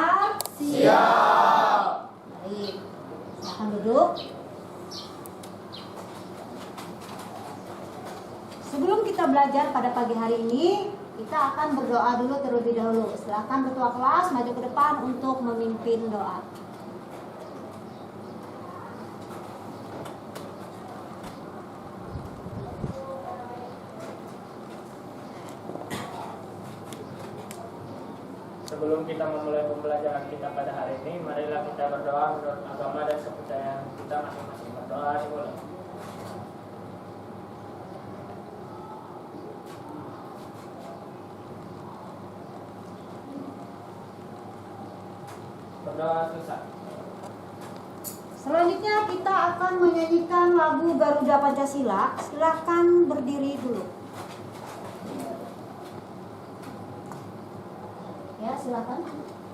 Siap? Siap. Baik, silakan duduk. Sebelum kita belajar pada pagi hari ini, kita akan berdoa dulu terlebih dahulu. Silakan ketua kelas maju ke depan untuk memimpin doa. Sebelum kita memulai pembelajaran kita pada hari ini, marilah kita berdoa menurut agama dan kepercayaan kita masing-masing. Berdoa dimulai. Berdoa susah. Selanjutnya kita akan menyanyikan lagu Garuda Pancasila. Silahkan berdiri dulu. Ya, silakan.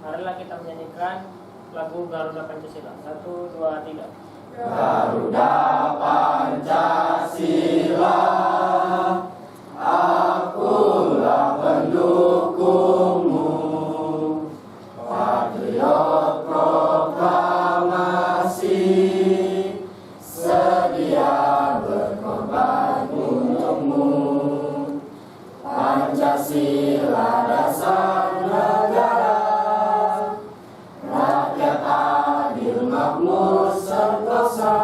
Marilah kita menyanyikan lagu Garuda Pancasila. 1, 2, 3. Garuda Pancasila, akulah pendukungmu, patriot proklamasi, sedia berkorban untukmu. Pancasila dasar negara, rakyat adil makmur sentosa,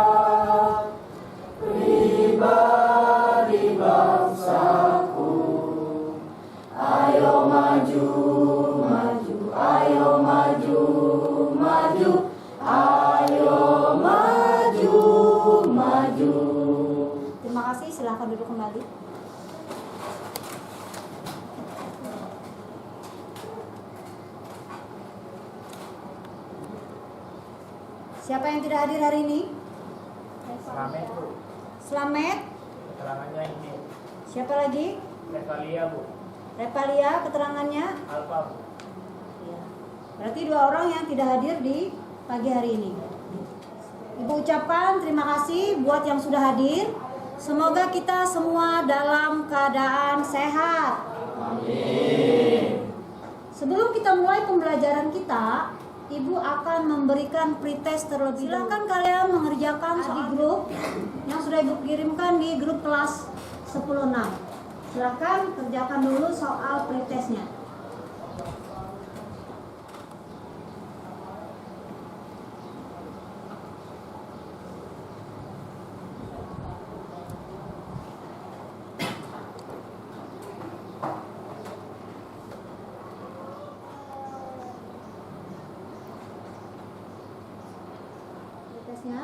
pribadi bangsaku. Ayo maju, maju, ayo maju, maju, ayo maju, maju. Terima kasih, silahkan duduk kembali. Siapa yang tidak hadir hari ini? Selamat, Bu. Slamet. Keterangannya ini. Siapa lagi? Revalia, Bu. Revalia, keterangannya? Alfa, Bu. Ya. Berarti 2 orang yang tidak hadir di pagi hari ini. Ibu ucapkan terima kasih buat yang sudah hadir. Semoga kita semua dalam keadaan sehat. Amin. Sebelum kita mulai pembelajaran kita, Ibu akan memberikan pretest terlebih dahulu. Silakan kalian mengerjakan di grup yang sudah Ibu kirimkan di grup kelas 10.6. Silakan kerjakan dulu soal pretestnya. Pretestnya.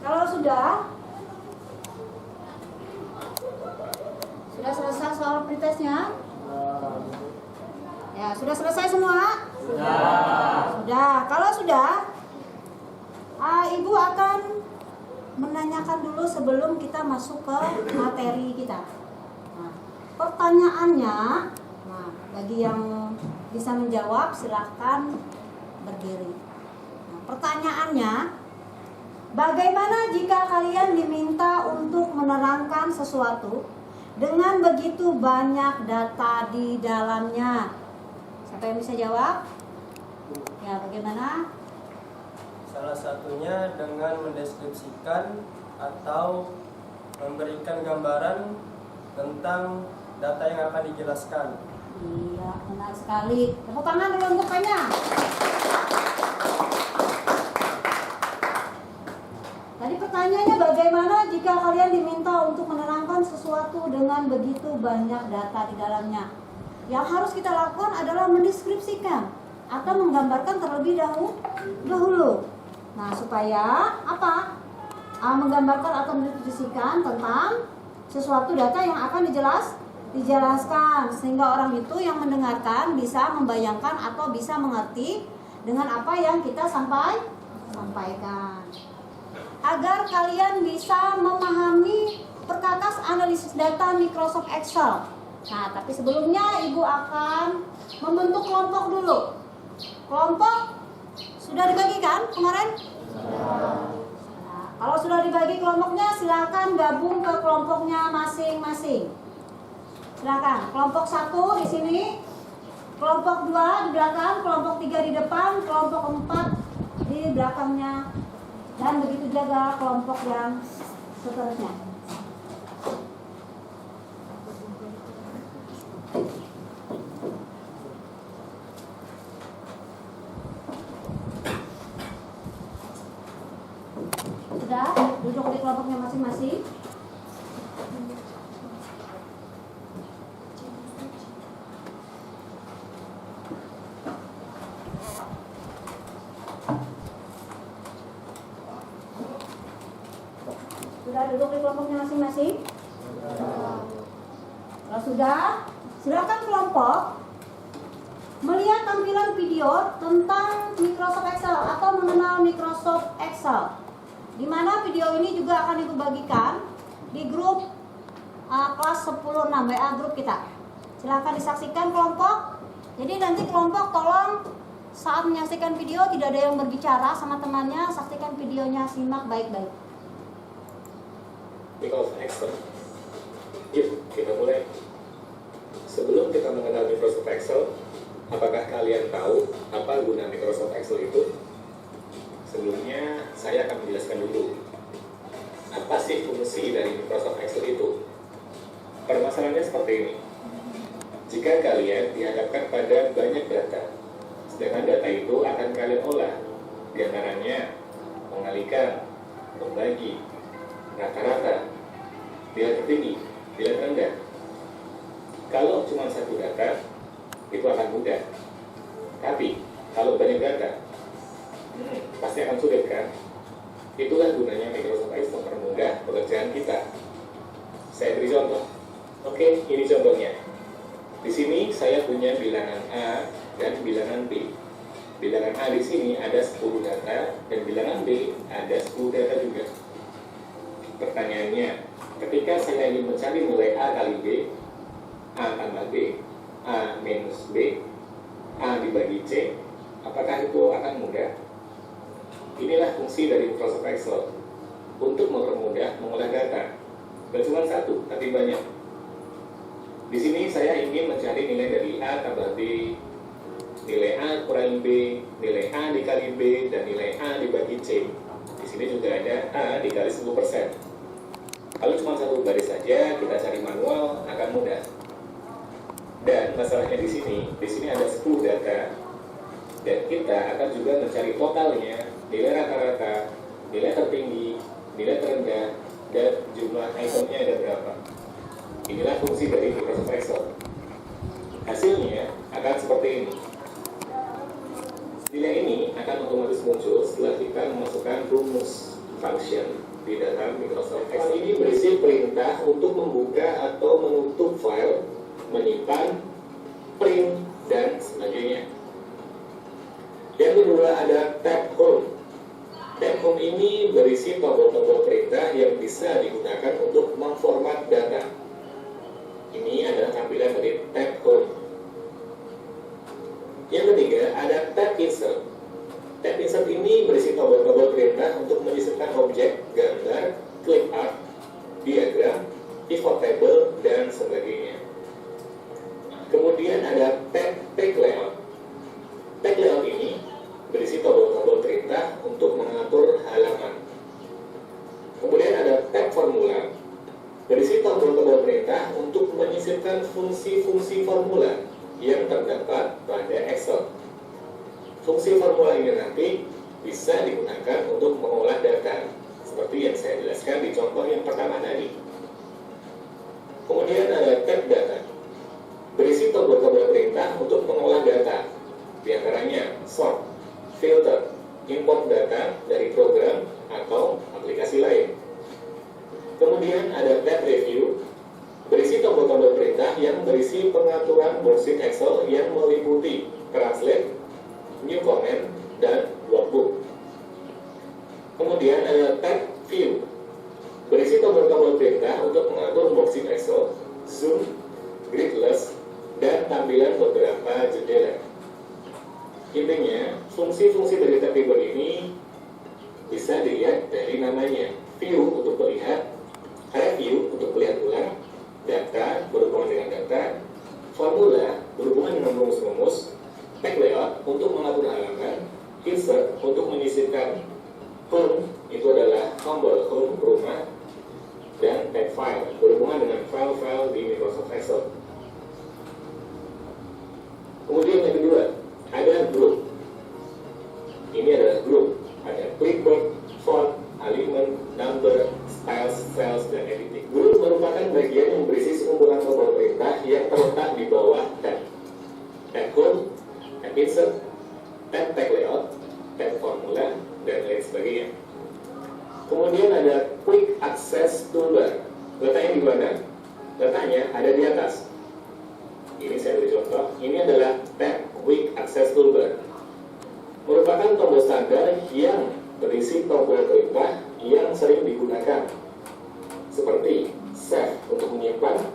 Kalau sudah selesai soal pretestnya? Ya, sudah selesai semua? Sudah. Kalau sudah, Ibu akan menanyakan dulu sebelum kita masuk ke materi kita. Nah, pertanyaannya, bagi yang bisa menjawab silahkan berdiri. Nah, pertanyaannya, bagaimana jika kalian diminta untuk menerangkan sesuatu dengan begitu banyak data di dalamnya? Siapa yang bisa jawab? Ya, bagaimana? Salah satunya dengan mendeskripsikan atau memberikan gambaran tentang data yang akan dijelaskan. Iya, benar sekali. Tepuk tangan dulu untuk Penya. Tadi pertanyaannya, bagaimana jika kalian diminta untuk menerangkan sesuatu dengan begitu banyak data di dalamnya? Yang harus kita lakukan adalah mendeskripsikan atau menggambarkan terlebih dahulu. Nah, supaya apa? Menggambarkan atau mendeskripsikan tentang sesuatu data yang akan dijelaskan, sehingga orang itu yang mendengarkan bisa membayangkan atau bisa mengerti dengan apa yang kita sampaikan. Agar kalian bisa memahami perkakas analisis data Microsoft Excel. Nah, tapi sebelumnya Ibu akan membentuk kelompok dulu. Kelompok sudah dibagikan kemarin? Nah, kalau sudah dibagi kelompoknya, silakan gabung ke kelompoknya masing-masing. Silakan. Kelompok 1 di sini, kelompok 2 di belakang, kelompok 3 di depan, kelompok 4 di belakangnya, dan begitu juga kelompok yang seterusnya. Sudah duduk di kelompoknya masing-masing. Sudah duduk di kelompoknya masing-masing? Kalau sudah, silakan kelompok melihat tampilan video tentang Microsoft Excel atau mengenal Microsoft Excel. Di mana video ini juga akan Ibu bagikan di grup kelas 10-6 WA grup kita. Silakan disaksikan kelompok. Jadi nanti kelompok tolong saat menyaksikan video tidak ada yang berbicara sama temannya, saksikan videonya, simak baik-baik. Microsoft Excel. Yuk, kita mulai. Sebelum kita mengenal Microsoft Excel, apakah kalian tahu apa guna Microsoft Excel itu? Sebelumnya, saya akan menjelaskan dulu. Apa sih fungsi dari Microsoft Excel itu? Permasalahannya seperti ini. Jika kalian dihadapkan pada banyak data, sedangkan data itu akan kalian olah, di antaranya mengalihkan, membagi, rata-rata, nilai tertinggi, nilai terendah. Kalau cuma satu data, itu akan mudah. Tapi, kalau banyak data, pasti akan sulit kan? Itulah gunanya Microsoft Excel, mempermudah pekerjaan kita. Saya beri contoh. Oke, ini contohnya. Di sini saya punya bilangan A dan bilangan B. Bilangan A di sini ada 10 data dan bilangan B ada 10 data juga. Pertanyaannya, ketika saya ingin mencari nilai A kali B, A tambah B, A minus B, A dibagi C, apakah itu akan mudah? Inilah fungsi dari Microsoft Excel untuk mempermudah mengolah data. Bukan cuma satu, tapi banyak. Di sini saya ingin mencari nilai dari A tambah B, nilai A kurangi B, nilai A dikali B, dan nilai A dibagi C. Di sini juga ada A dikali 10%. Kalau cuma satu baris saja kita cari manual akan mudah. Dan masalahnya di sini ada 10 data, dan kita akan juga mencari totalnya, nilai rata-rata, nilai tertinggi, nilai terendah, dan jumlah itemnya ada berapa. Inilah fungsi dari Microsoft Excel. Hasilnya akan seperti ini. Nilai ini akan otomatis muncul setelah kita memasukkan rumus function di dalam Microsoft Excel. Ini berisi perintah untuk membuka atau menutup file, menyimpan, print, dan sebagainya. Yang kedua ada tab home. Tab home ini berisi tombol-tombol perintah yang bisa digunakan untuk memformat data. Ini adalah tampilan dari tab home. Yang ketiga ada tab insert. Tab insert ini berisi tombol-tombol perintah untuk menyisipkan objek, gambar, clip art, diagram, pivot table, dan sebagainya. Kemudian ada tab layout. Tab layout ini berisi tombol-tombol perintah untuk mengatur halaman. Kemudian ada tab formula, berisi tombol-tombol perintah untuk menyisipkan fungsi-fungsi formula yang terdapat pada Excel. Fungsi formula ini nanti bisa digunakan untuk mengolah data, seperti yang saya jelaskan di contoh yang pertama tadi. Kemudian ada tab data, berisi tombol-tombol perintah untuk mengolah data, di antaranya sort, filter, import data dari program atau aplikasi lain. Kemudian ada tab review, berisi tombol-tombol perintah yang berisi pengaturan worksheet Excel yang meliputi translate, new comment, dan workbook. Kemudian ada tab View, berisi tombol-tombol perintah untuk mengatur boxing Excel, zoom, gridless, dan tampilan beberapa jendela. Intinya, fungsi-fungsi dari tab View ini bisa dilihat dari namanya. View untuk melihat, Review untuk melihat ulang, data berhubungan dengan data, formula berhubungan dengan rumus-rumus, tag layout untuk mengatur halaman, insert untuk menyisipkan home, itu adalah tombol home rumah, dan tag file berhubungan dengan file-file di Microsoft Excel. Kemudian yang kedua, ada group. Ini adalah group, ada clipboard, font, alignment, number, styles, cells, dan editing. Group merupakan bagian yang berisi sekumpulan tombol perintah yang terletak di bawah tab home, tab insert, tab tag layout, tab formula, dan lain sebagainya. Kemudian ada quick access toolbar. Letaknya di mana? Letaknya ada di atas. Ini saya beri contoh. Ini adalah tab quick access toolbar. Merupakan tombol standar yang berisi tombol perintah yang sering digunakan, seperti save untuk menyimpan,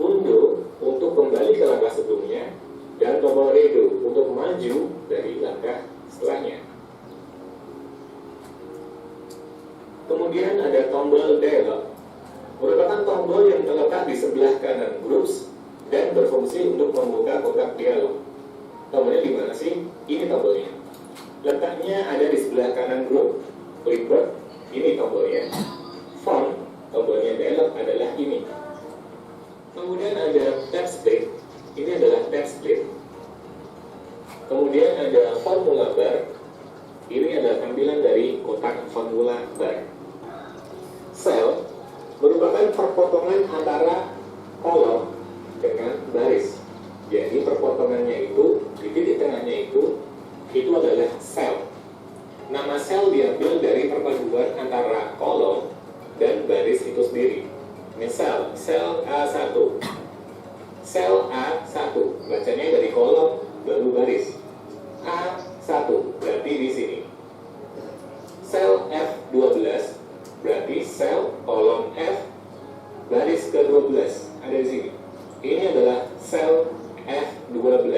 undo untuk kembali ke langkah sebelumnya, dan tombol redo untuk maju dari langkah setelahnya. Kemudian ada tombol dialog, merupakan tombol yang terletak di sebelah kanan groups dan berfungsi untuk membuka kotak dialog. Tombolnya di mana sih? Ini tombolnya. Letaknya ada di sebelah kanan group. Clipboard, ini tombolnya. Font, tombolnya dialog adalah ini. Kemudian ada tab split, ini adalah tab split. Kemudian ada formula bar, ini adalah tampilan dari kotak formula bar. Cell merupakan perpotongan antara kolom dengan baris. Jadi perpotongannya itu, di titik tengahnya itu adalah sel. Nama sel diambil dari perpaduan antara kolom dan baris itu sendiri. Misal, sel A1. Sel A1, bacanya dari kolom baru baris. A1 berarti di sini. Sel F12 berarti sel kolom F baris ke-12 ada di sini. Ini adalah sel F12.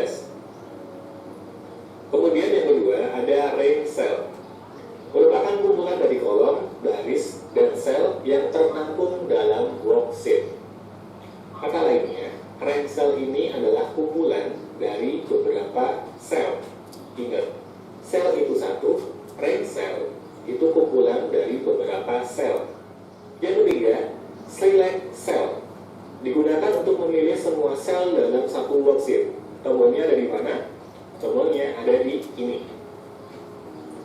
Kemudian yang kedua ada range cell, merupakan kumpulan dari kolom, baris, dan sel yang ternampung dalam worksheet. Kata lainnya, range cell ini adalah kumpulan dari beberapa sel. Ingat, sel itu satu, range cell itu kumpulan dari beberapa sel. Yang ketiga, select cell, digunakan untuk memilih semua sel dalam satu worksheet. Tombolnya ada di mana? Tombolnya ada di ini.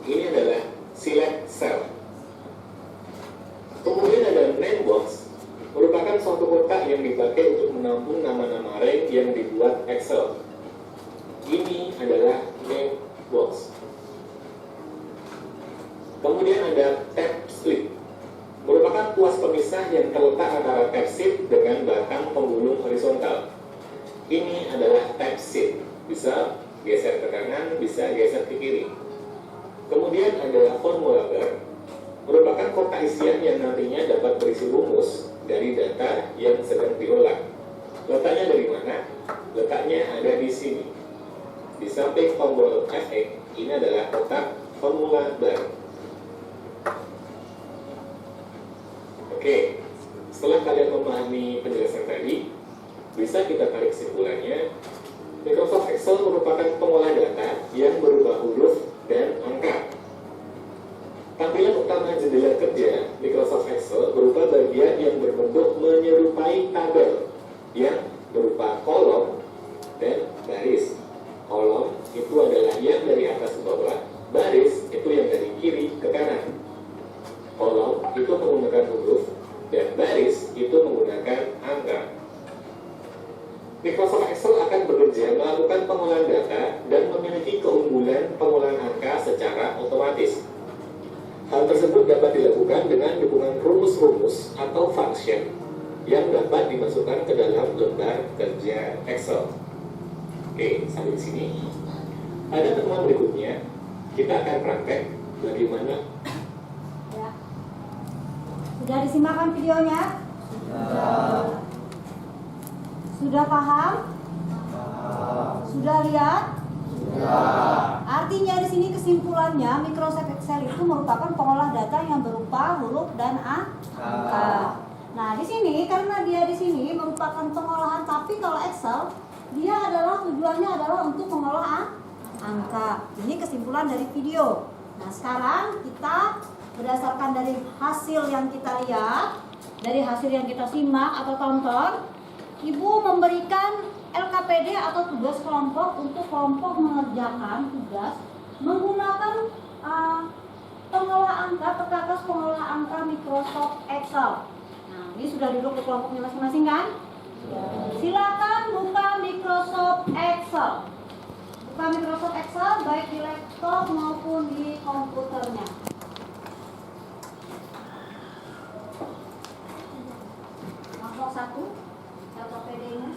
Ini adalah select cell. Kemudian ada name box, merupakan suatu kotak yang dipakai untuk menampung nama-nama rank yang dibuat Excel. Ini adalah name box. Kemudian ada tab split, merupakan tuas pemisah yang terletak antara tab sheet dengan batang penggulung horizontal. Ini adalah tab sheet, bisa geser ke kanan, bisa geser ke kiri. Kemudian ada formula bar, merupakan kotak isian yang nantinya dapat berisi rumus dari data yang sedang diolah. Letaknya dari mana? Letaknya ada di sini. Di samping tombol F8, ini adalah kotak formula bar. Oke, setelah kalian memahami penjelasan tadi, bisa kita tarik kesimpulannya. Microsoft Excel merupakan pengolah data yang berupa huruf dan angka. Tampilan utama jendela kerja Microsoft Excel berupa bagian yang berbentuk menyerupai tabel yang berupa kolom dan baris. Kolom itu adalah yang dari atas ke bawah, baris itu yang dari kiri ke kanan. Kolom itu menggunakan huruf dan baris itu menggunakan angka. Microsoft Excel akan bekerja melakukan pengolahan data dan memiliki keunggulan pengolahan angka secara otomatis. Hal tersebut dapat dilakukan dengan dukungan rumus-rumus atau function yang dapat dimasukkan ke dalam lembar kerja Excel. Oke, sampai di sini. Pada pertemuan berikutnya, kita akan praktek bagaimana Sudah disimakkan videonya? Sudah paham? Sudah lihat? Artinya di sini kesimpulannya Microsoft Excel itu merupakan pengolah data yang berupa huruf dan angka. Nah, di sini karena dia di sini merupakan pengolahan, tapi kalau Excel dia adalah tujuannya adalah untuk mengolah angka. Ini kesimpulan dari video. Nah, sekarang kita berdasarkan dari hasil yang kita lihat, dari hasil yang kita simak atau tonton, Ibu memberikan LKPD atau tugas kelompok untuk kelompok mengerjakan tugas menggunakan pengolah angka, perkakas pengolah angka Microsoft Excel. Nah, ini sudah duduk di kelompoknya masing-masing kan? Silakan buka Microsoft Excel. Buka Microsoft Excel baik di laptop maupun di komputernya. Kelompok 1 LKPD-nya.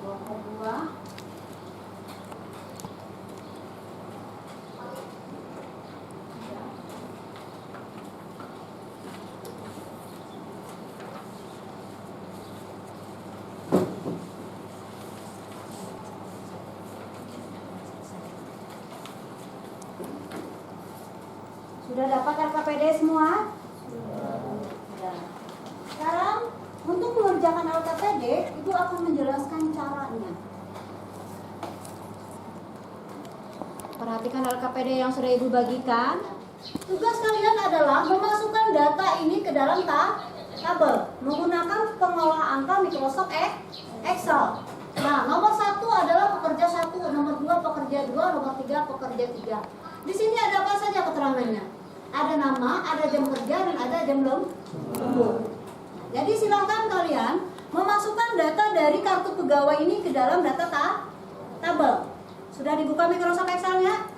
Kelompok 2. Sudah dapat LKPD semua? Sudah. Sekarang untuk mengerjakan LKPD, Ibu akan menjelaskan caranya. Perhatikan LKPD yang sudah Ibu bagikan. Tugas kalian adalah memasukkan data ini ke dalam tabel menggunakan pengolah angka Microsoft Excel. Nah, nomor 1 adalah pekerja 1, nomor 2 pekerja 2, nomor 3 pekerja 3. Di sini ada apa saja keterangannya? Ada nama, ada jam kerja, dan ada jam lembur. Jadi silakan kalian memasukkan data dari kartu pegawai ini ke dalam data tabel. Sudah dibuka Microsoft Excel-nya?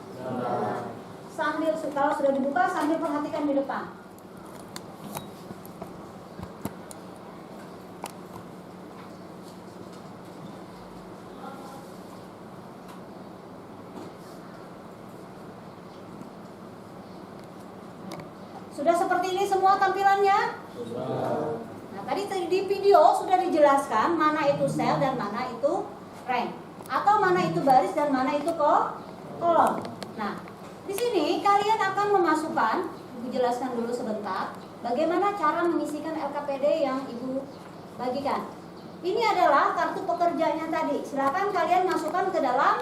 Sambil, kalau sudah dibuka, sambil perhatikan di depan. Sudah seperti ini semua tampilannya? Nah, tadi di video sudah dijelaskan mana itu sel dan mana itu rank, atau mana itu baris dan mana itu kolom. Nah, di sini kalian akan memasukkan, Ibu jelaskan dulu sebentar, bagaimana cara mengisikan LKPD yang Ibu bagikan. Ini adalah kartu pekerjanya tadi. Silakan kalian masukkan ke dalam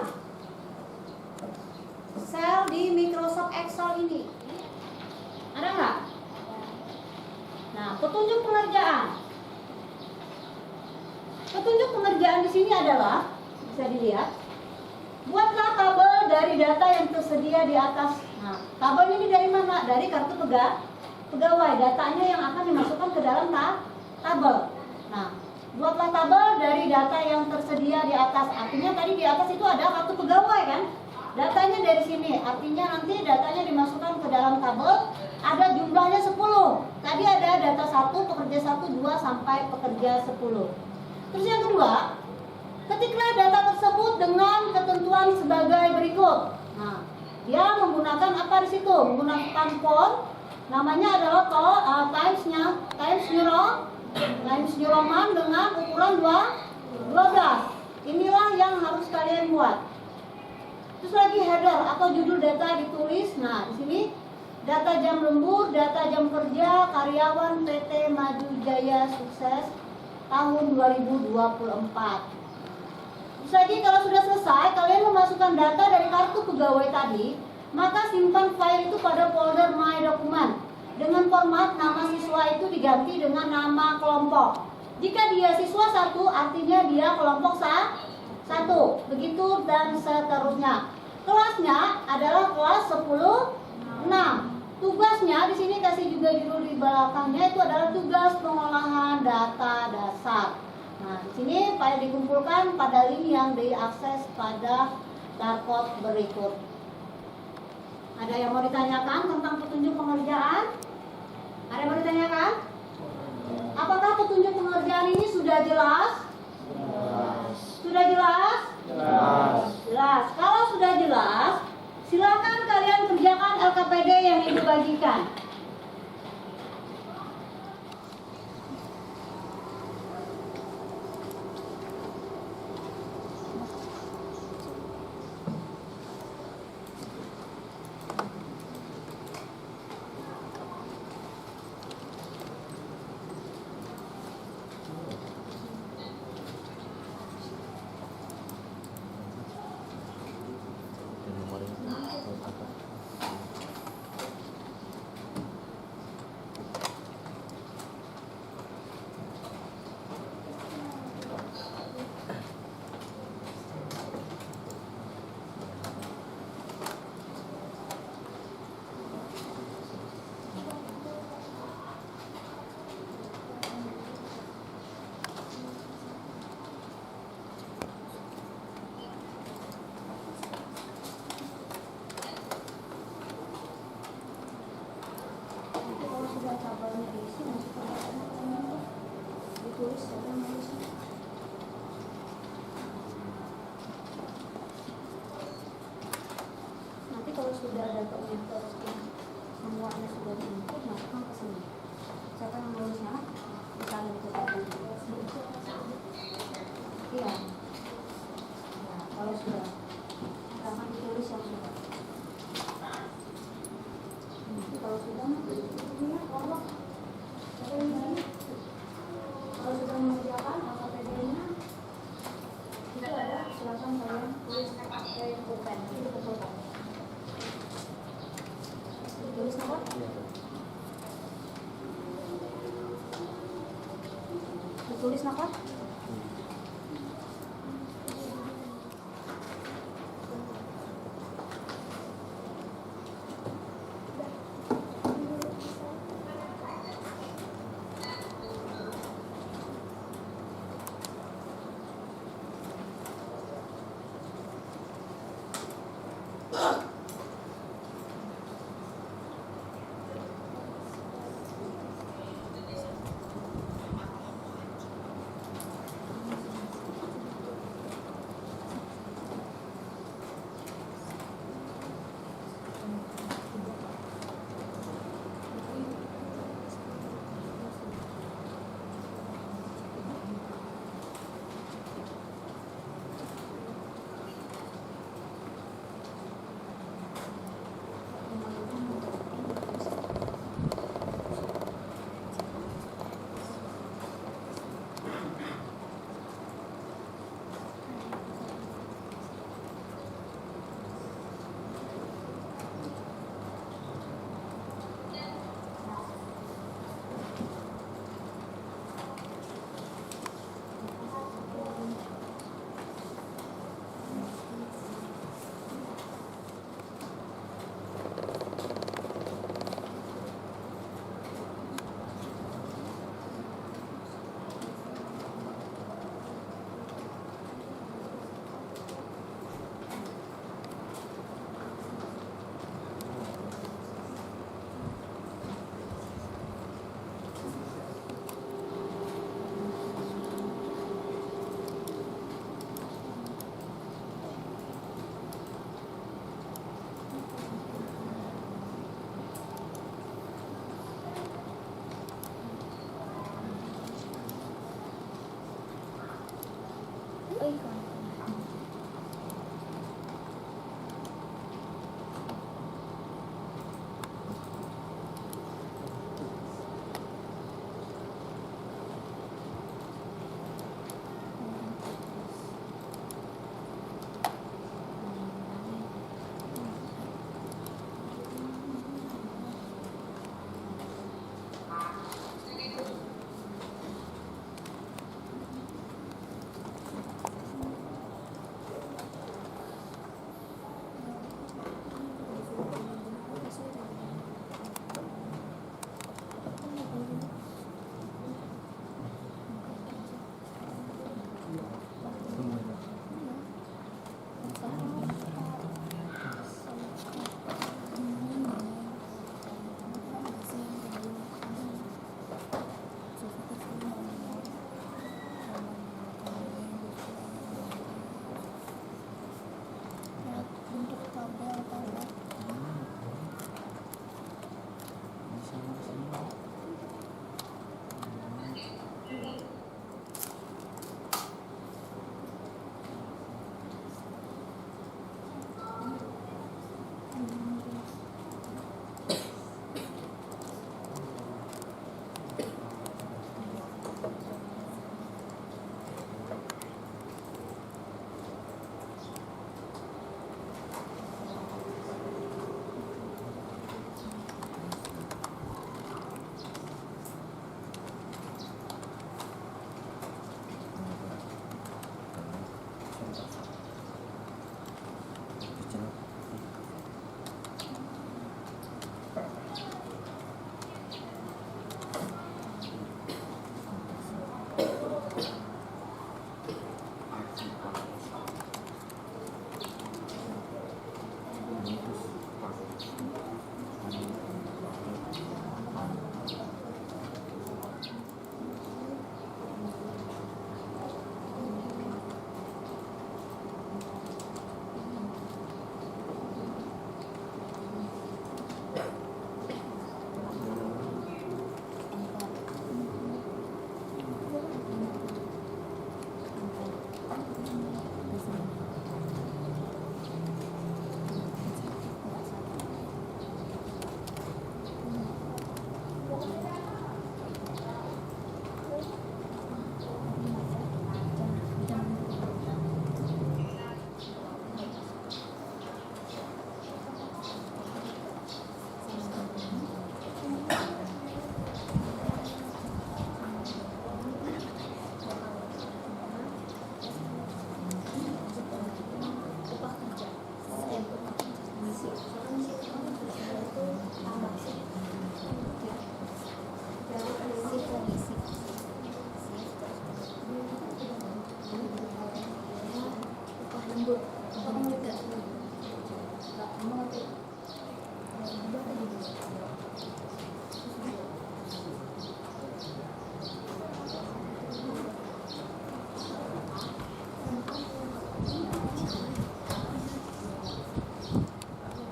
sel di Microsoft Excel ini. Ada nggak? Nah, petunjuk pengerjaan. Petunjuk pengerjaan di sini adalah, bisa dilihat, buatlah tabel dari data yang tersedia di atas. Nah, tabel ini dari mana? Dari kartu pegawai. Datanya yang akan dimasukkan ke dalam tabel. Nah, buatlah tabel dari data yang tersedia di atas. Artinya tadi di atas itu ada kartu pegawai kan? Datanya dari sini. Artinya nanti datanya dimasukkan ke dalam tabel. Ada jumlahnya 10. Tadi ada data 1, pekerja 1, 2 sampai pekerja 10. Terus yang kedua, ketiklah data tersebut dengan ketentuan sebagai berikut. Nah, dia menggunakan apa di situ? Menggunakan font. Namanya adalah Times New Roman dengan ukuran 12. Inilah yang harus kalian buat. Terus lagi header atau judul data ditulis. Nah, di sini data jam lembur, data jam kerja, karyawan PT Maju Jaya Sukses tahun 2024. Terus lagi kalau sudah selesai, kalian memasukkan data dari kartu pegawai tadi, maka simpan file itu pada folder My Document. Dengan format nama siswa itu diganti dengan nama kelompok. Jika dia siswa 1, artinya dia kelompok 1. Begitu dan seterusnya. Kelasnya adalah kelas 10-6. Tugasnya di sini kasih juga judul di belakangnya, itu adalah tugas pengolahan data dasar. Nah, di sini file dikumpulkan pada link yang diakses pada barcode berikut. Ada yang mau ditanyakan tentang petunjuk pengerjaan? Ada yang mau ditanyakan? Apakah petunjuk pengerjaan ini sudah jelas? Sudah jelas? Jelas. Kalau sudah jelas, silakan kalian kerja menyediakan LKPD yang Ibu bagikan. Nanti kalau sudah ada komentar semuanya sudah diinput, masukkan ke sini. Siapa yang menulisnya? Misalnya ditetapkan. Iya. Nah, kalau sudah, akan ditulis yang sudah. Kalau sudah, kalau sudah mengerjakan LKPD-nya, itu ada, silakan kalian tulis pakai pulpen, itu pulpen. Tulis apa? Tulis apa?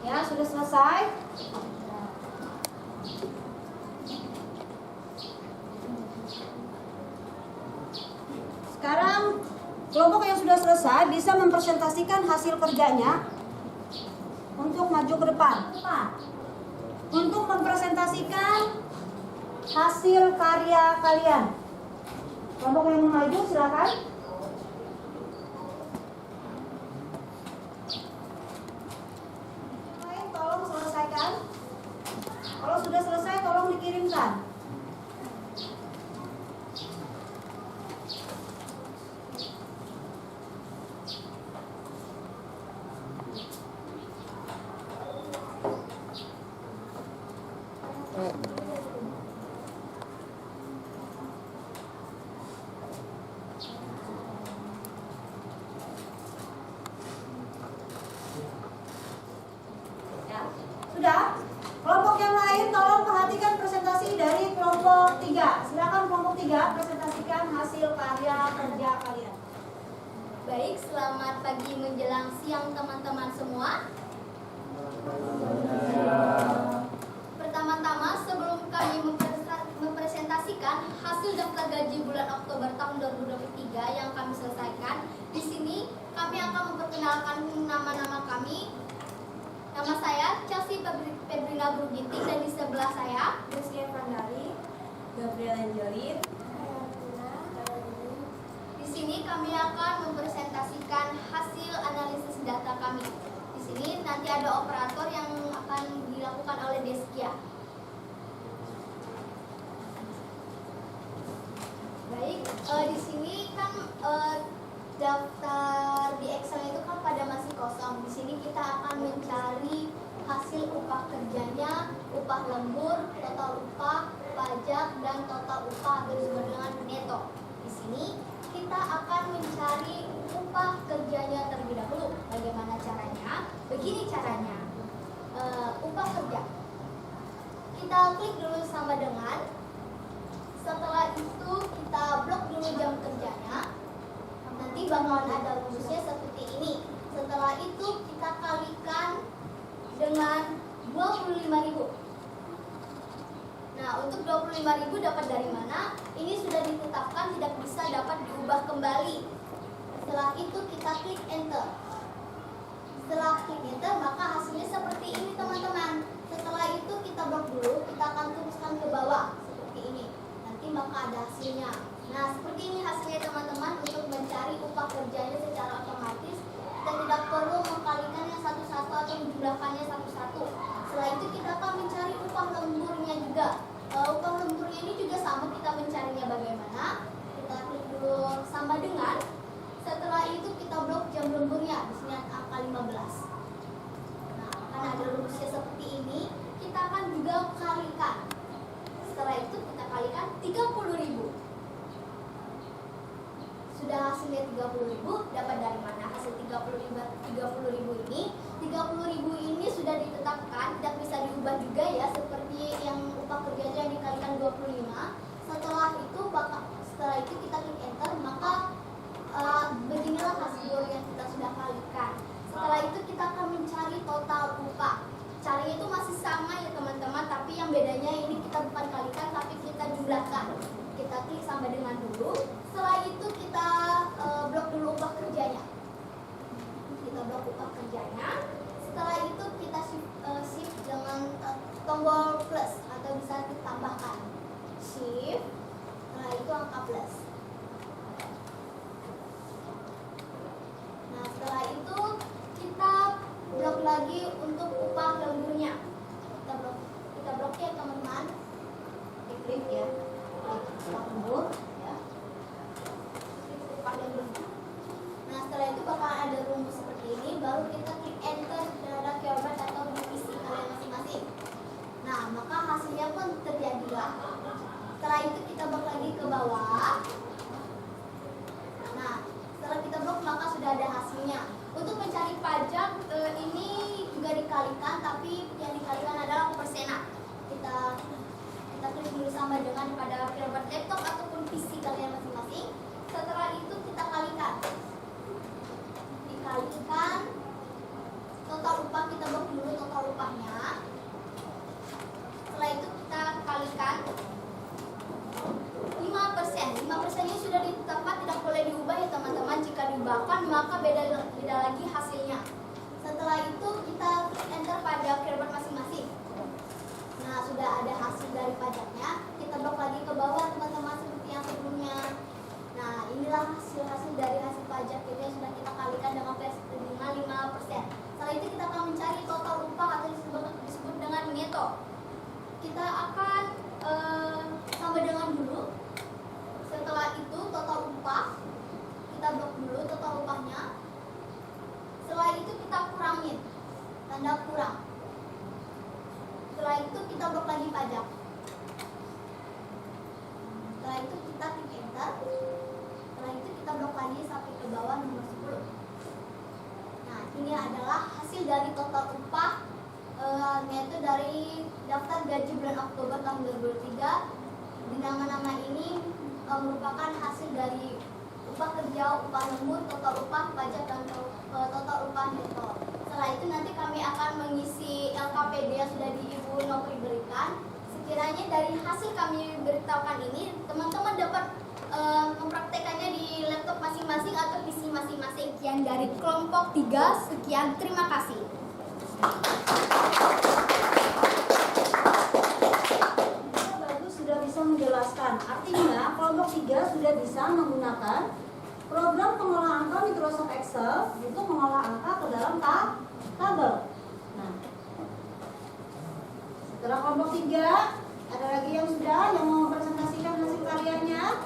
Ya, sudah selesai. Sekarang kelompok yang sudah selesai bisa mempresentasikan hasil kerjanya untuk maju ke depan. Untuk mempresentasikan hasil karya kalian. Kelompok yang mau maju silakan. Tolong selesaikan. Kalau sudah selesai tolong dikirimkan. Ya, sudah. Kelompok yang lain tolong perhatikan presentasi dari kelompok 3. Silakan kelompok 3 presentasikan hasil karya kerja kalian. Baik, selamat pagi menjelang siang teman-teman semua. Pertama-tama sebelum kami mempresentasikan hasil daftar gaji bulan Oktober tahun 2023 yang kami selesaikan, di sini kami akan memperkenalkan nama-nama kami. Nama saya Chelsea Febrina Bruginting dan di sebelah saya Rizky Vandari, Gabriel Angelin. di sini kami akan mempresentasikan hasil analisis data kami. Di sini nanti ada operator yang akan dilakukan oleh Deskia. Baik, di sini kan daftar di Excel itu kan pada masih kosong. Di sini kita akan mencari hasil upah kerjanya, upah lembur, total upah, pajak, dan total upah bersumber dengan neto. Di sini kita akan mencari upah kerjanya terlebih dahulu. Bagaimana caranya? Begini caranya. Upah kerja. Kita klik dulu sama dengan. Setelah itu kita blok dulu jam kerjanya. Nanti bakalan ada rumusnya seperti ini. Setelah itu kita kalikan dengan 25.000. Nah, untuk 25.000 dapat dari mana? Ini sudah ditetapkan tidak bisa dapat diubah kembali. Setelah itu kita klik enter. Setelah klik enter maka hasilnya seperti ini teman-teman. Setelah itu kita blok dulu, kita akan teruskan ke bawah seperti ini. Nanti maka ada hasilnya. Nah, seperti ini hasilnya teman-teman. Untuk mencari upah kerjanya secara otomatis, kita tidak perlu mengkalikannya satu-satu atau menjumlahkannya satu-satu. Setelah itu kita akan mencari upah lemburnya juga. Upah lemburnya ini juga sama, kita mencarinya bagaimana? Kita klik dulu sama dengan. Setelah itu kita blok jam lemburnya. Di sini angka 15. Nah, akan ada rumusnya seperti ini. diubah juga ya, seperti yang upah kerjanya yang dikalikan 25. Setelah itu kita klik enter, maka beginilah hasil yang kita sudah kalikan. Setelah itu kita akan mencari total upah. Caranya itu masih sama ya teman-teman, tapi yang bedanya ini kita bukan kalikan tapi kita jumlahkan. Kita klik sampai dengan dulu. Setelah itu kita blok dulu upah kerjanya. Kita blok upah kerjanya. Setelah itu kita shift dengan tombol plus atau bisa ditambahkan. Shift. Setelah itu angka plus. Nah, setelah itu kita blok lagi untuk upah lemburnya. Kita blok ya teman-teman. Klik ya. Upah lembur. Ya. Upah lemburnya. Nah, setelah itu bakal ada rumus seperti ini. Baru kita klik enter terhadap keyword atau divisi kalian masing-masing. Nah, maka hasilnya pun terjadilah. Setelah itu kita blok lagi ke bawah. Nah, setelah kita blok maka sudah ada hasilnya. Untuk mencari pajak ini juga dikalikan, tapi yang dikalikan adalah persenan. Kita klik dulu sama dengan pada keyword laptop ataupun PC kalian masing-masing. Setelah itu kita kalikan. Dikalikan total upah, kita blok dulu total upahnya. Setelah itu kita kalikan 5%. 5% ini sudah ditetapkan, tidak boleh diubah ya teman-teman. Jika diubahkan maka beda lagi hasilnya. Setelah itu kita enter pada keyword masing-masing. Nah, sudah ada hasil dari pajaknya. Kita blok lagi ke bawah teman-teman seperti yang sebelumnya. Nah, inilah hasil dari hasil pajak kita yang sudah kita kalikan dengan 5%. Setelah itu kita akan mencari total upah atau disebut dengan neto. Kita akan sama dengan dulu. Setelah itu total upah, kita blok dulu total upahnya. Setelah itu kita kurangin, tanda kurang. Setelah itu kita blok lagi pajak. Setelah itu kita klik enter. Setelah itu kita blok lagi sampai ke bawah nomor 10. Nah, ini adalah hasil dari total upah neto dari daftar gaji bulan Oktober tahun 2023. Di nama-nama ini merupakan hasil dari upah kerja, upah lembur, total upah pajak, dan total upah neto. Setelah itu nanti kami akan mengisi LKPD yang sudah Ibu Nopri berikan. Sekiranya dari hasil kami beritahukan ini, teman-teman dapat mempraktekannya di laptop masing-masing atau PC masing-masing. Sekian dari kelompok 3. Sekian, terima kasih. Bagus, sudah bisa menjelaskan. Artinya kelompok 3 sudah bisa menggunakan program pengolah angka Microsoft Excel untuk mengolah angka ke dalam tabel. Nah, setelah kelompok 3, ada lagi yang mau mempresentasikan hasil karyanya,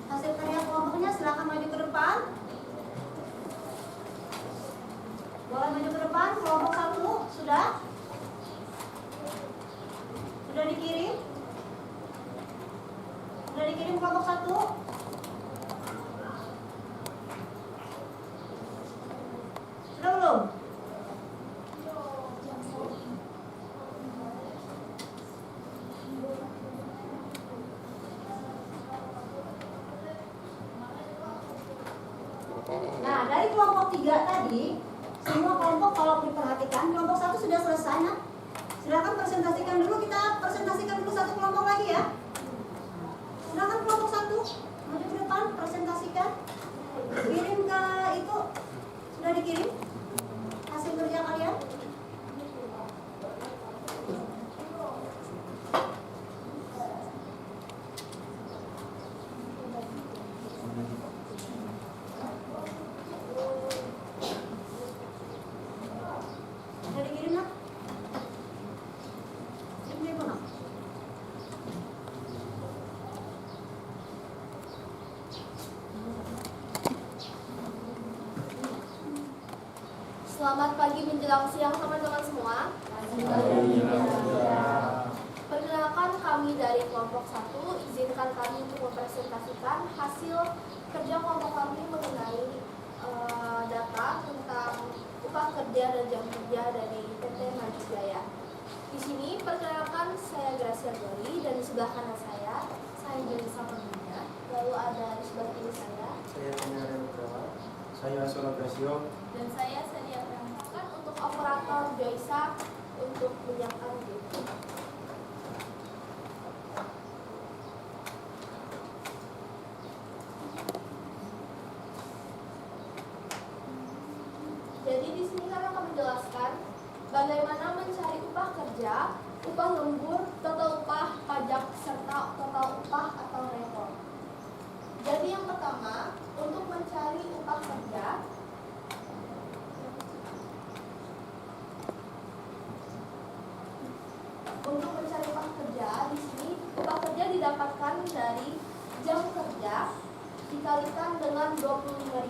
hasil karya kelompoknya. Silakan maju ke depan. Boleh maju ke depan. Kelompok 1 sudah dikirim. Sudah dikirim kelompok 1. Sudah belum? Nah, dari kelompok 3 tadi, semua kelompok kalau diperhatikan, kelompok 1 sudah selesai. Nah, silakan presentasikan dulu. Kita presentasikan dulu satu kelompok lagi ya. Silakan kelompok 1 maju ke depan, presentasikan. Kirim ke itu. Sudah dikirim hasil kerja kalian? Sudah dikirim, nak? Kirim ke nak? Selamat pagi menjelang siang teman-teman semua. Perkenalkan, kami dari kelompok 1. Izinkan kami untuk mempresentasikan hasil kerja kelompok kami mengenai data tentang upah kerja dan jam kerja dari PT Maju Jaya. Di sini perkenalkan, saya Gracia Doli, dan di sebelah kanan saya Jelisa Perdunia. Lalu ada di sebelah kiri saya. Saya Tanya Putrawa. Saya Solo Grasio. Dan saya Sadia Pramukkan untuk operator Joysa untuk menyiapkan video. Jadi di sini kami akan menjelaskan bagaimana mencari upah kerja, upah lembur, total upah, pajak, serta total upah atau neto. Jadi yang pertama, untuk mencari upah kerja, di sini upah kerja didapatkan dari jam kerja dikalikan dengan 25.000.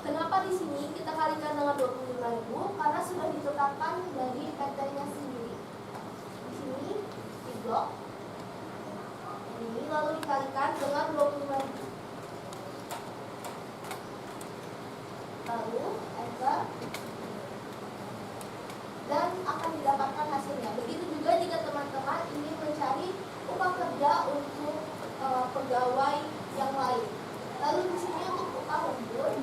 Kenapa di sini kita kalikan dengan 25.000? Karena sudah ditetapkan dari PT-nya sendiri. Di sini di blok ini lalu dikalikan dengan 25.000. Lalu enter dan akan didapatkan hasilnya. Begitu juga jika teman-teman ingin mencari upah kerja untuk pegawai yang lain. Lalu di sini untuk upah lembur,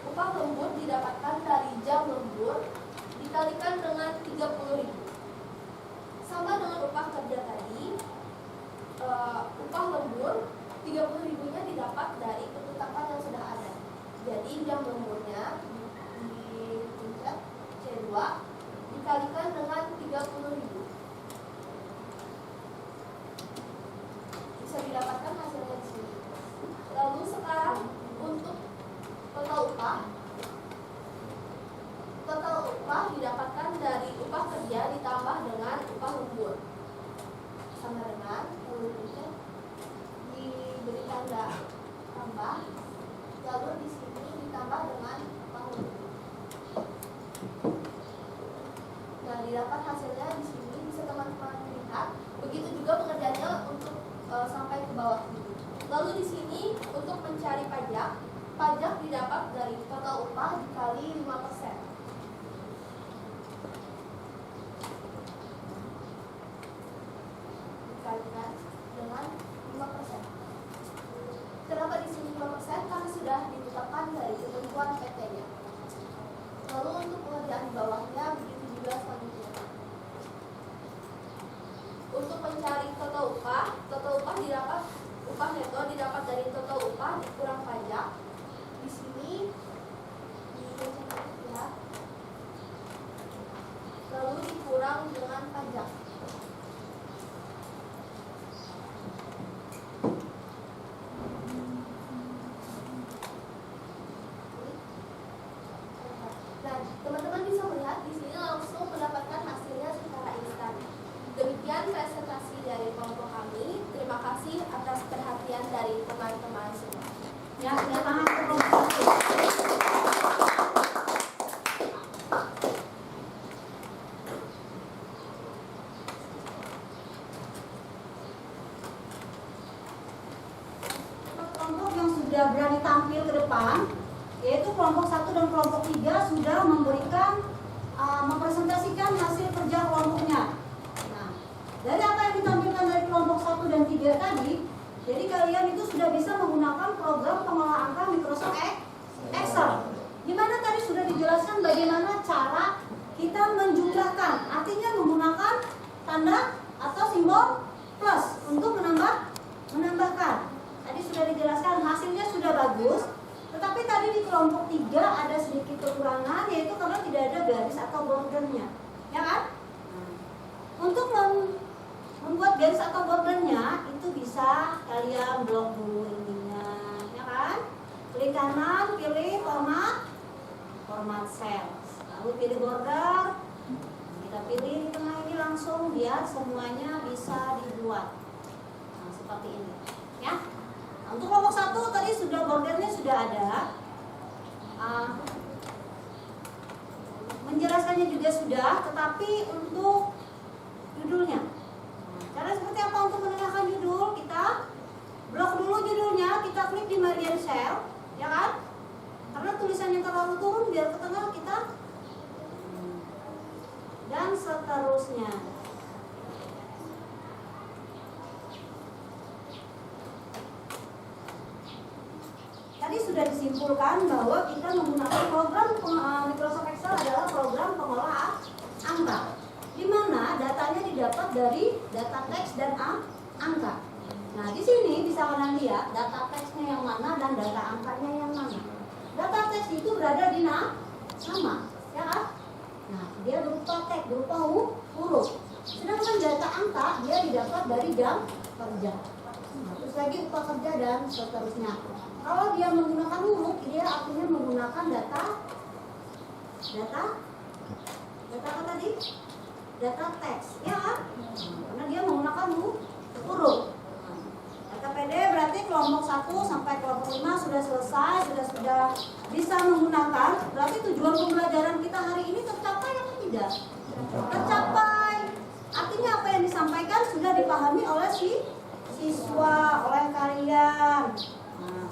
upah lembur didapatkan dari jam lembur dikalikan dengan 30.000. Sama dengan upah kerja tadi, upah lembur 30.000-nya didapat dari ketetapan yang sudah ada. Jadi jam lemburnya dipencet C2 dikalikan dengan 30.000. Bisa didapatkan hasilnya di sini. Lalu sekarang untuk total upah didapatkan dari upah kerja ditambah dengan upah lembur. Sama dengan lalu diberi tanda tambah, lalu di sini ditambah dengan upah lembur. Nah, didapat hasilnya di sini, bisa teman-teman lihat. Begitu juga pengerjaannya untuk sampai ke bawah ini. Lalu di sini untuk mencari pajak didapat dari total upah dikali 5%. Dikalikan dengan 5%. Kenapa di sini 5%? Karena sudah ditetapkan dari ketentuan PT-nya. Lalu untuk pengerjaan di bawahnya begitu juga selanjutnya. Untuk mencari total upah didapat, upah neto didapat dari total upah dikurang pajak. Di sini ya. Lalu dikurang dengan pajak. Nah, teman-teman bisa melihat di sini langsung mendapatkan hasilnya secara instan. Demikian presentasi dari kelompok kami. Terima kasih atas perhatian dari teman-teman semua. Ya, terima kasih. Kelompok yang sudah berani tampil ke depan, yaitu kelompok 1 dan kelompok 3 sudah memberikan mempresentasikan hasil kerja kelompoknya. Nah, dari apa yang ditampilkan dari kelompok 1 dan 3 tadi, jadi kalian itu sudah bisa menggunakan program pengolah angka Microsoft Excel. Di mana tadi sudah dijelaskan bagaimana cara kita menjumlahkan, artinya menggunakan tanda atau simbol plus untuk menambahkan. Tadi sudah dijelaskan, hasilnya sudah bagus. Tetapi tadi di kelompok 3 ada sedikit kekurangan, yaitu karena tidak ada garis atau bordernya, ya kan? Untuk membuat garis atau bordernya itu bisa kalian blok dulu ininya, ya kan? Klik kanan, pilih format cell, lalu pilih border. Kita pilih di tengah ini langsung biar semuanya bisa dibuat. Nah, seperti ini, ya. Nah, untuk kelompok 1 tadi sudah bordernya sudah ada. Menjelaskannya juga sudah, tetapi untuk judulnya, cara seperti apa untuk menengahkan judul? Kita blok dulu judulnya, kita klik di Marian Cell, ya kan? Karena tulisannya terlalu turun, biar ke tengah kita seterusnya. Tadi sudah disimpulkan bahwa kita menggunakan program Microsoft Excel adalah program pengolah angka, di mana datanya didapat dari data teks dan angka. Nah, di sini bisa kalian lihat data teksnya yang mana dan data angkanya yang mana. Data teks itu berada di sama, ya kan? Nah, dia berupa teks, berupa huruf. Sedangkan data angka dia didapat dari jam kerja. Nah, terus lagi upah kerja dan seterusnya. Kalau dia menggunakan huruf, dia artinya menggunakan data apa tadi? Data teks, ya kan? Karena dia menggunakan huruf. Data PD berarti kelompok 1 sampai kelompok 5 sudah selesai, sudah bisa menggunakan. Berarti tujuan pembelajaran kita hari ini tercapai atau tidak? Tercapai. Artinya apa yang disampaikan sudah dipahami oleh siswa, oleh kalian. Nah,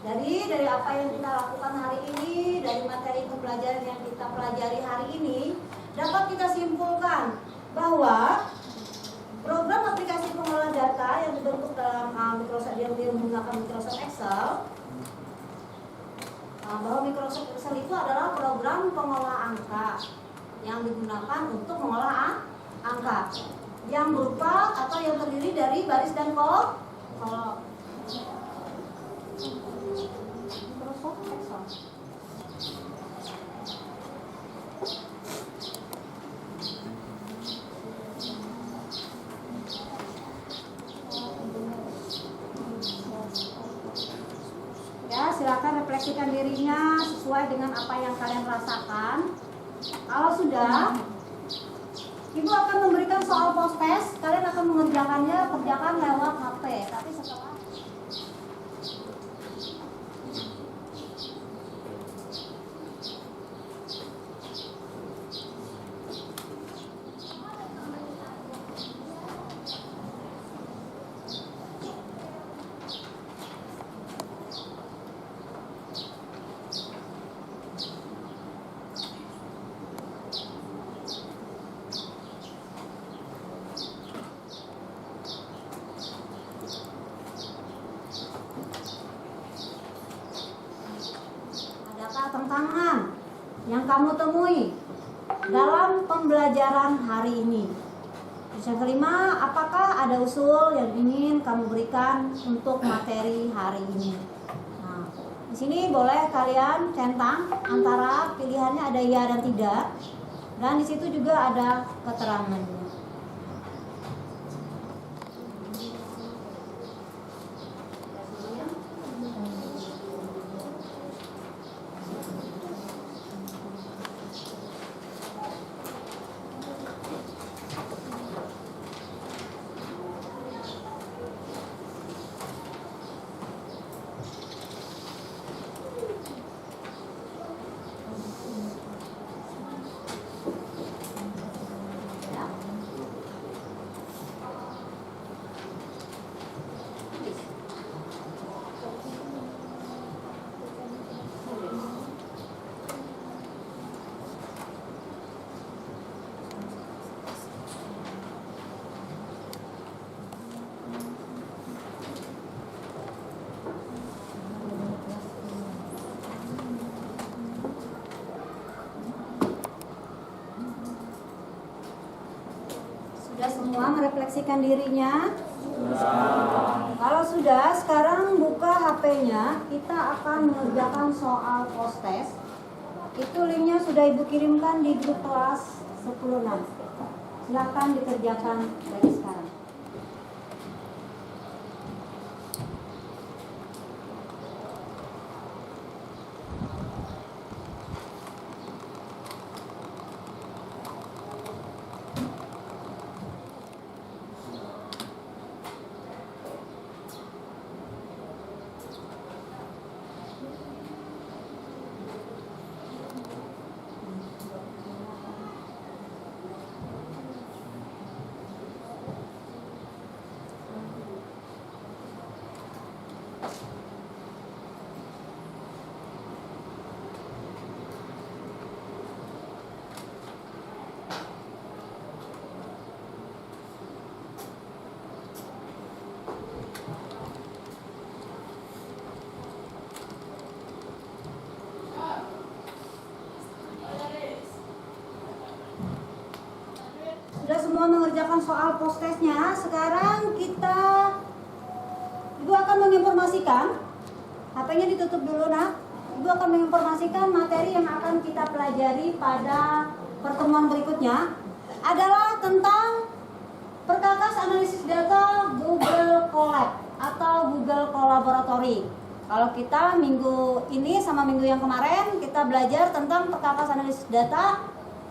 dari apa yang kita lakukan hari ini, dari materi pembelajaran yang kita pelajari hari ini, dapat kita simpulkan bahwa program aplikasi pengolah data yang dibentuk dalam Microsoft yang menggunakan Microsoft Excel, bahwa Microsoft Excel itu adalah program pengolah angka yang digunakan untuk mengolah angka yang berupa atau yang terdiri dari baris dan kolom. Microsoft Excel. Ya, silakan refleksikan dirinya sesuai dengan apa yang kalian rasakan. Kalau sudah, Ibu akan memberikan soal post test. Kalian akan kerjakan lewat HP. Tapi setelah tantangan yang kamu temui dalam pembelajaran hari ini. Terus yang kelima, apakah ada usul yang ingin kamu berikan untuk materi hari ini? Nah, di sini boleh kalian centang antara pilihannya ada iya dan tidak, dan di situ juga ada keterangannya. Sudah semua merefleksikan dirinya? Kalau sudah, sekarang buka HP-nya. Kita akan mengerjakan soal post test. Itu linknya sudah Ibu kirimkan di grup kelas 10.6. Silahkan dikerjakan dari sekarang. Sudah semua mengerjakan soal post-testnya. Sekarang Ibu akan menginformasikan, HP-nya ditutup dulu nak. Ibu akan menginformasikan materi yang akan kita pelajari pada pertemuan berikutnya adalah tentang perkakas analisis data Google Colab atau Google Collaboratory. Kalau kita minggu ini sama minggu yang kemarin kita belajar tentang perkakas analisis data,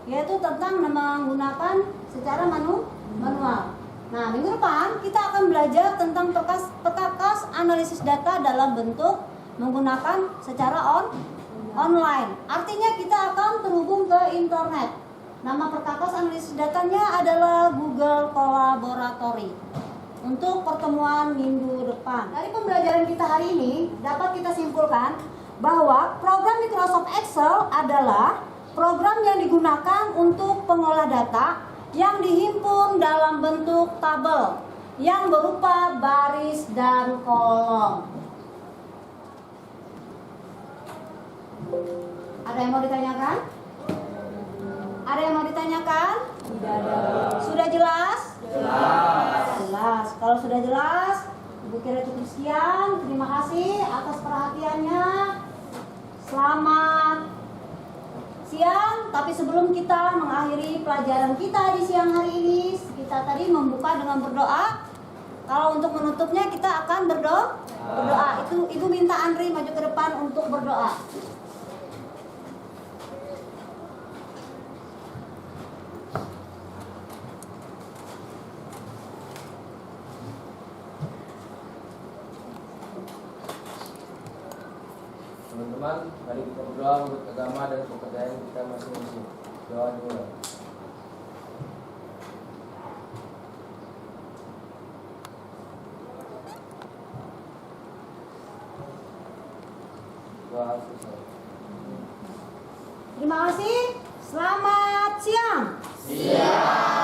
yaitu tentang menggunakan secara manual. Nah, minggu depan kita akan belajar tentang perkakas analisis data dalam bentuk menggunakan secara online. Artinya kita akan terhubung ke internet. Nama perkakas analisis datanya adalah Google Collaboratory. Untuk pertemuan minggu depan. Dari pembelajaran kita hari ini dapat kita simpulkan bahwa program Microsoft Excel adalah program yang digunakan untuk pengolah data yang dihimpun dalam bentuk tabel yang berupa baris dan kolom. Ada yang mau ditanyakan? Ada yang mau ditanyakan? Tidak ada. Sudah jelas? Jelas. Kalau sudah jelas, Ibu kira cukup sekian. Terima kasih atas perhatiannya. Selamat siang. Tapi sebelum kita mengakhiri pelajaran kita di siang hari ini, kita tadi membuka dengan berdoa. Kalau untuk menutupnya kita akan berdoa. Itu Ibu minta Andri maju ke depan untuk berdoa. Teman-teman, mari kita berdoa menurut agama dan kepercayaan kita masing-masing. Doa dimulai. Doa selesai. Terima kasih. Selamat siang. Siang.